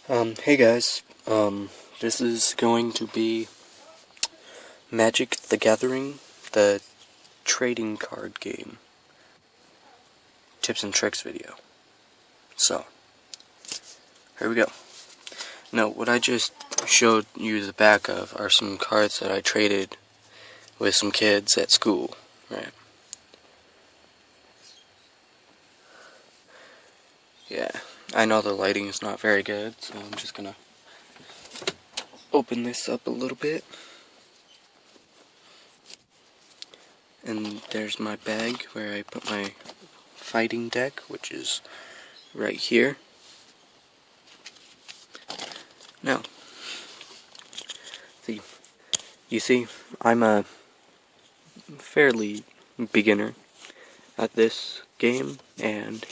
Hey guys, this is going to be Magic the Gathering, the trading card game, tips and tricks video. So, here we go. Now, what I just showed you the back of are some cards that I traded with some kids at school, right? Yeah, I know the lighting is not very good, so I'm just gonna open this up a little bit. And there's my bag where I put my fighting deck, which is right here. Now, you see, I'm a fairly beginner at this game, and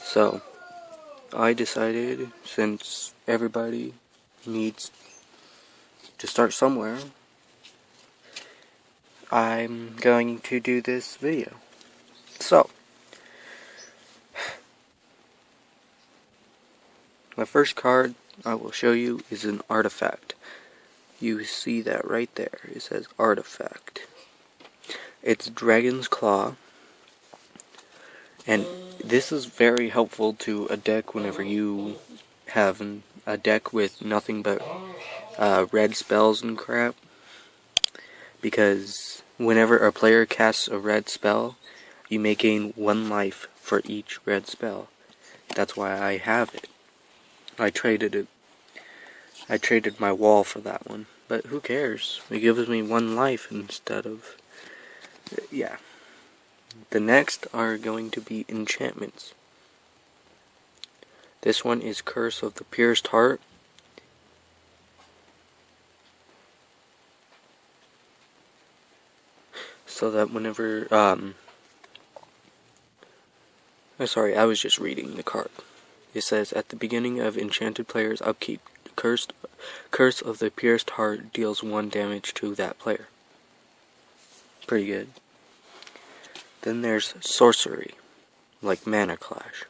so I decided, since everybody needs to start somewhere, I'm going to do this video. So, the first card I will show you is an artifact. You see that right there. It says artifact. It's Dragon's Claw, and this is very helpful to a deck whenever you have a deck with nothing but red spells and crap, because whenever a player casts a red spell, you may gain 1 life for each red spell. That's why I have it. I traded my wall for that one, but who cares? It gives me 1 life instead of... yeah. The next are going to be enchantments. This one is Curse of the Pierced Heart. So that whenever, sorry, I was just reading the card. It says, at the beginning of enchanted player's upkeep, Curse of the Pierced Heart deals 1 damage to that player. Pretty good. Then there's sorcery, like Mana Clash.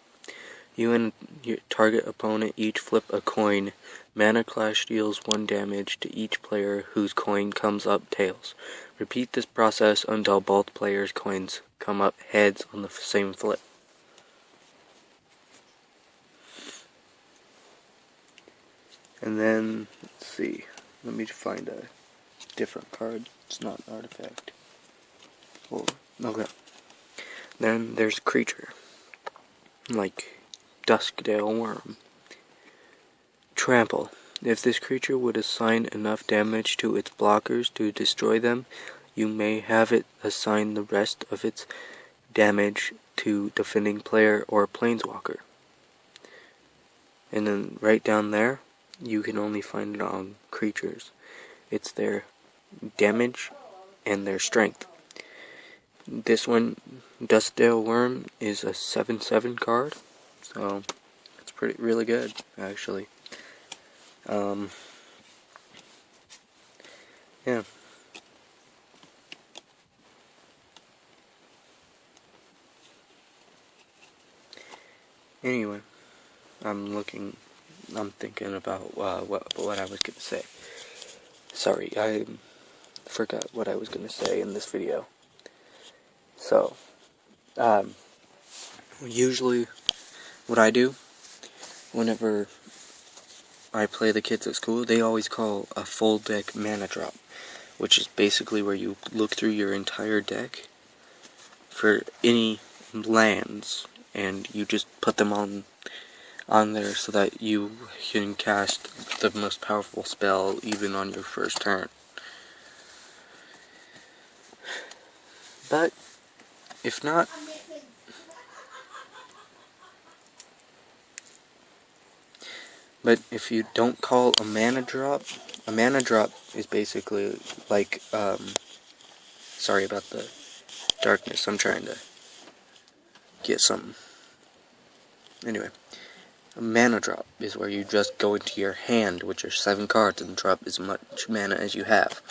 You and your target opponent each flip a coin. Mana Clash deals 1 damage to each player whose coin comes up tails. Repeat this process until both players' coins come up heads on the same flip. And then, let's see, let me find a different card. It's not an artifact. Oh, okay. Then there's creature, like Duskdale Worm. Trample. If this creature would assign enough damage to its blockers to destroy them, you may have it assign the rest of its damage to defending player or planeswalker. And then right down there, you can only find it on creatures. It's their damage and their strength. This one, Duskdale Worm, is a 7/7 card, so it's really good, actually. Yeah. Anyway, I'm thinking about what I was gonna say. Sorry, I forgot what I was gonna say in this video. So, usually what I do whenever I play the kids at school, they always call a full deck mana drop, which is basically where you look through your entire deck for any lands, and you just put them on there so that you can cast the most powerful spell even on your first turn. But if not, if you don't call a mana drop is basically like, sorry about the darkness, I'm trying to get something. Anyway, a mana drop is where you just go into your hand, which are 7 cards, and drop as much mana as you have.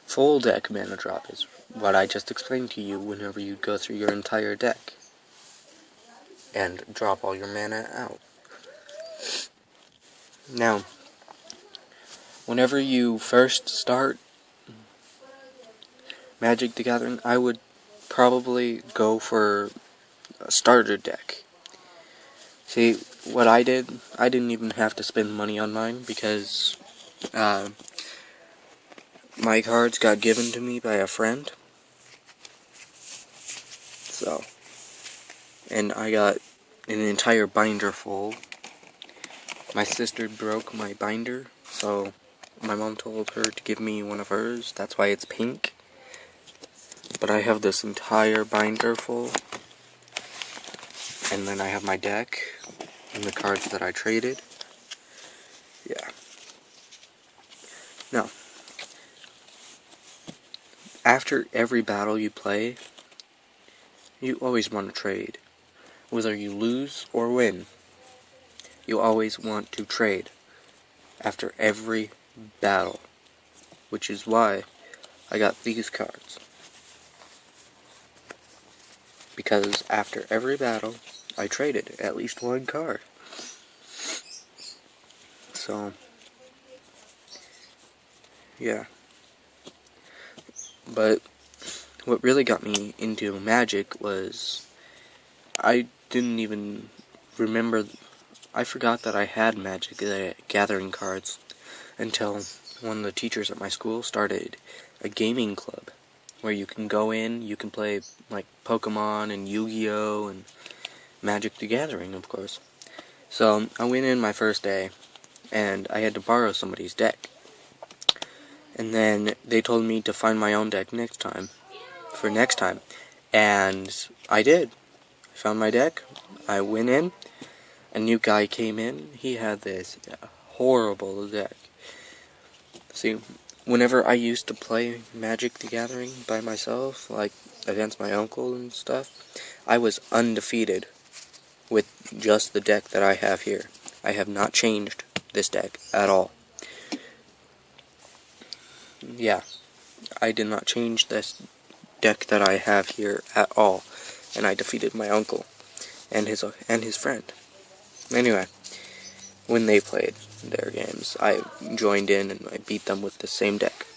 Full deck mana drop is what I just explained to you whenever you go through your entire deck and drop all your mana out. Now, whenever you first start Magic the Gathering, I would probably go for a starter deck. See, what I didn't even have to spend money on mine because my cards got given to me by a friend. So, and I got an entire binder full. My sister broke my binder, so my mom told her to give me one of hers. That's why it's pink. But I have this entire binder full. And then I have my deck and the cards that I traded. Yeah. Now, after every battle you play, you always want to trade. Whether you lose or win, you always want to trade after every battle. Which is why I got these cards. Because after every battle, I traded at least one card. So, yeah. But what really got me into Magic was I didn't even remember. I forgot that I had Magic the Gathering cards until one of the teachers at my school started a gaming club where you can go in, you can play like Pokemon and Yu-Gi-Oh! And Magic the Gathering, of course. So I went in my first day and I had to borrow somebody's deck. And then they told me to find my own deck next time. And I did. I found my deck. I went in. A new guy came in. He had this horrible deck. See, whenever I used to play Magic the Gathering by myself, like against my uncle and stuff, I was undefeated with just the deck that I have here. I have not changed this deck at all. Yeah, I did not change this deck that I have here at all, and I defeated my uncle and his friend. Anyway, when they played their games, I joined in and I beat them with the same deck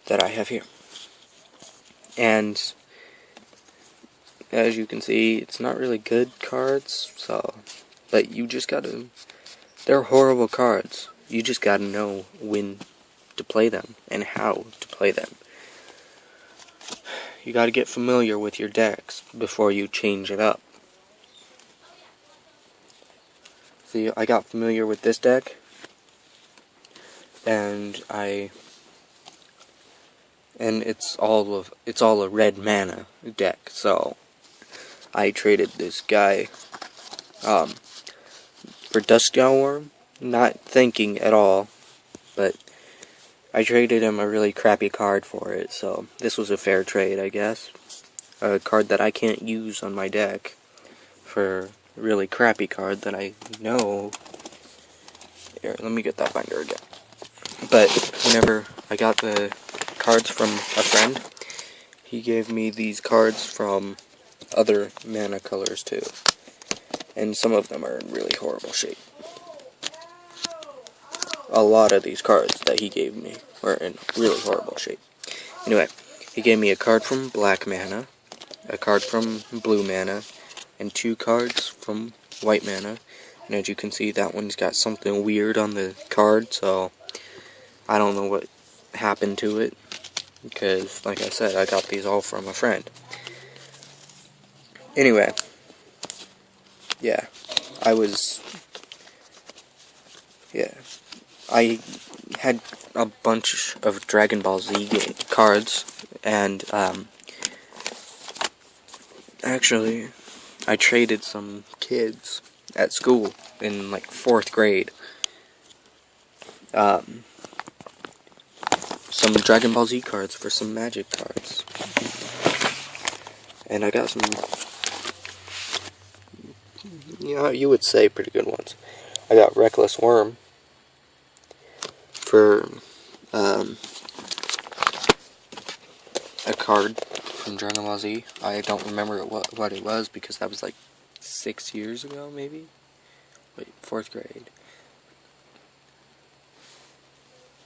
that I have here. And as you can see, it's not really good cards, but you just gotta, they're horrible cards. You just gotta know when to play them and how to play them. You gotta get familiar with your decks before you change it up. See, I got familiar with this deck, and it's all a red mana deck, so I traded this guy for Duskgown Worm, not thinking at all, but I traded him a really crappy card for it, so this was a fair trade, I guess. A card that I can't use on my deck for a really crappy card that I know. Here, let me get that binder again. But whenever I got the cards from a friend, he gave me these cards from other mana colors too. And some of them are in really horrible shape. A lot of these cards that he gave me were in really horrible shape. Anyway, he gave me a card from black mana, a card from blue mana, and 2 cards from white mana. And as you can see, that one's got something weird on the card, so I don't know what happened to it, because, like I said, I got these all from a friend. Anyway, yeah, I had a bunch of Dragon Ball Z cards, and, actually, I traded some kids at school in, like, 4th grade, some Dragon Ball Z cards for some Magic cards. And I got some, you would say pretty good ones. I got Reckless Worm for a card from Dragon Ball Z. I don't remember what it was because that was like 6 years ago, maybe? Wait, 4th grade.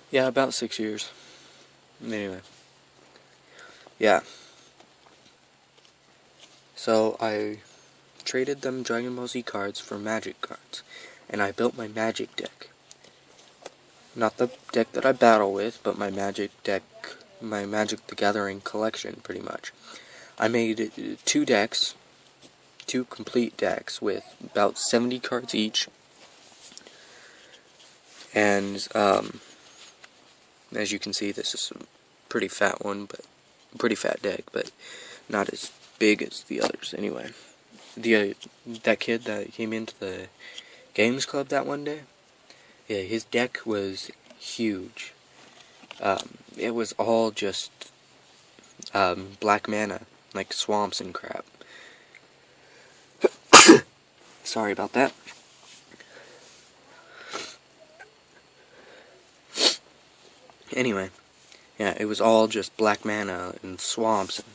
Yeah, about 6 years. Anyway. Yeah. So I traded them Dragon Ball Z cards for Magic cards. And I built my Magic deck. Not the deck that I battle with, but my Magic deck, my Magic the Gathering collection, pretty much. I made 2 decks, 2 complete decks with about 70 cards each. And, as you can see, this is a pretty fat one, but pretty fat deck, but not as big as the others anyway. That kid that came into the games club that one day, yeah, his deck was huge. It was all just black mana, like swamps and crap. Sorry about that. Anyway, yeah, it was all just black mana and swamps. And,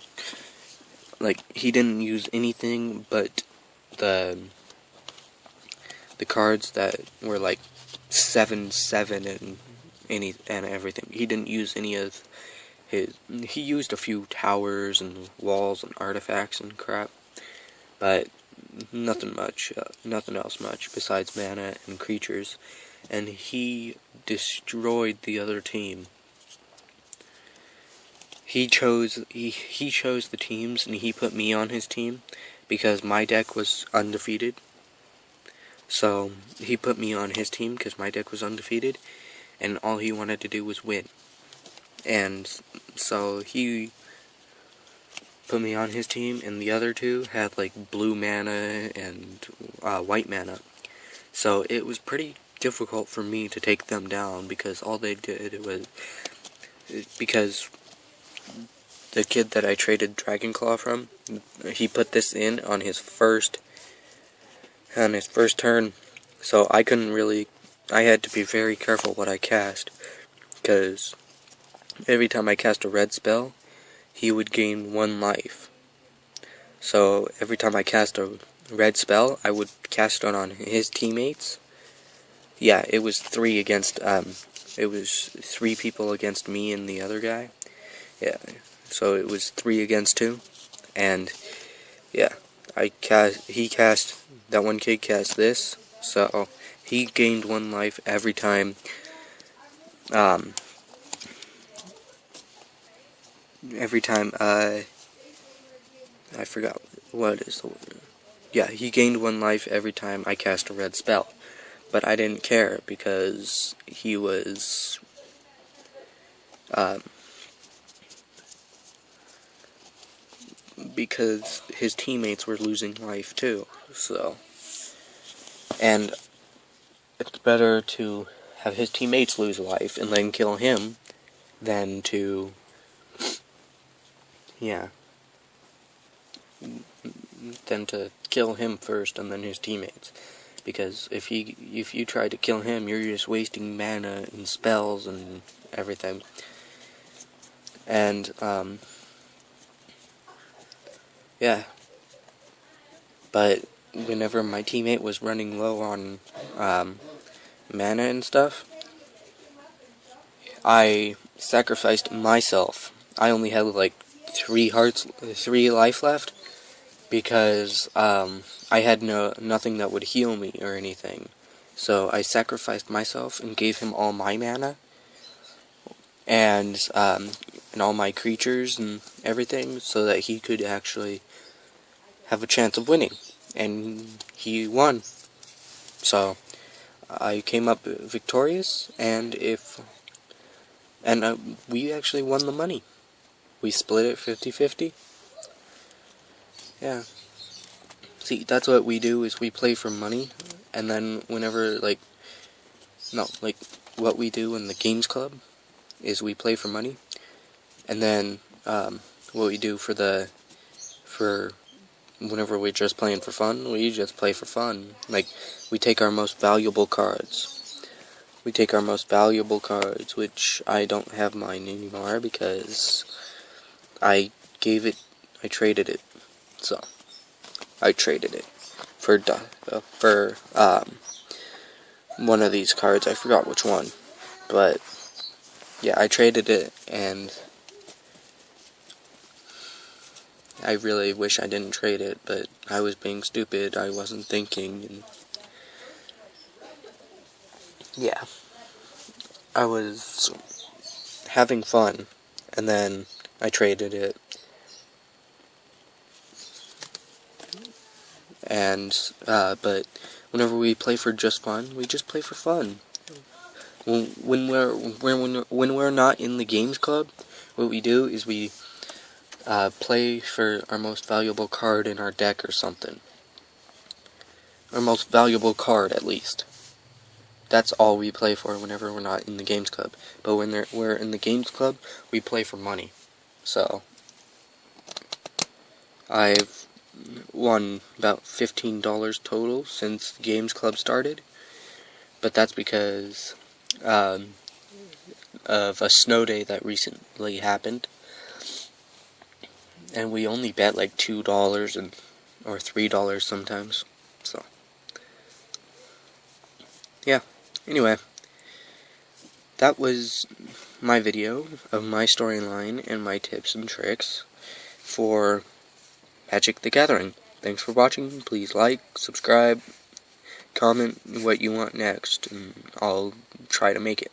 like, he didn't use anything but the cards that were like 7/7 and everything. He didn't use any of his. He used a few towers and walls and artifacts and crap, but nothing much. Nothing else much besides mana and creatures. And he destroyed the other team. He chose the teams, and he put me on his team because my deck was undefeated. So he put me on his team because my deck was undefeated, and all he wanted to do was win. And so he put me on his team, and the other two had like blue mana and white mana. So it was pretty difficult for me to take them down because all they did was, because the kid that I traded Dragon Claw from, he put this in on his first turn, so I had to be very careful what I cast, because every time I cast a red spell, he would gain 1 life. So every time I cast a red spell, I would cast it on his teammates. Yeah, it was 3 against, it was 3 people against me and the other guy. Yeah, so it was 3 against 2, and yeah, that one kid cast this, so he gained 1 life every time, I forgot what is the word. Yeah, he gained 1 life every time I cast a red spell, but I didn't care because he was, because his teammates were losing life too, so, and it's better to have his teammates lose life and then kill him than to, yeah, than to kill him first and then his teammates. Because if you try to kill him, you're just wasting mana and spells and everything. And, yeah. But whenever my teammate was running low on mana and stuff, I sacrificed myself. I only had like 3 life left, because I had nothing that would heal me or anything. So I sacrificed myself and gave him all my mana and all my creatures and everything, so that he could actually have a chance of winning. And he won. So I came up victorious, and we actually won the money. We split it 50-50. Yeah. See, that's what we do, is we play for money, and then whenever, what we do in the games club is we play for money, and then, what we do for whenever we're just playing for fun, we just play for fun. Like, we take our most valuable cards. Which I don't have mine anymore, because I traded it. So, I traded it for one of these cards. I forgot which one, but yeah, I traded it, and I really wish I didn't trade it, but I was being stupid, I wasn't thinking, and yeah, I was having fun, and then I traded it, and, but whenever we play for just fun, we just play for fun. When we're not in the games club, what we do is we play for our most valuable card in our deck or something. Our most valuable card, at least. That's all we play for whenever we're not in the games club. But when we're in the games club, we play for money. So, I've won about $15 total since the games club started. But that's because of a snow day that recently happened. And we only bet like $2 or $3 sometimes. So, yeah. Anyway, that was my video of my storyline and my tips and tricks for Magic the Gathering. Thanks for watching. Please like, subscribe, comment what you want next, and I'll try to make it.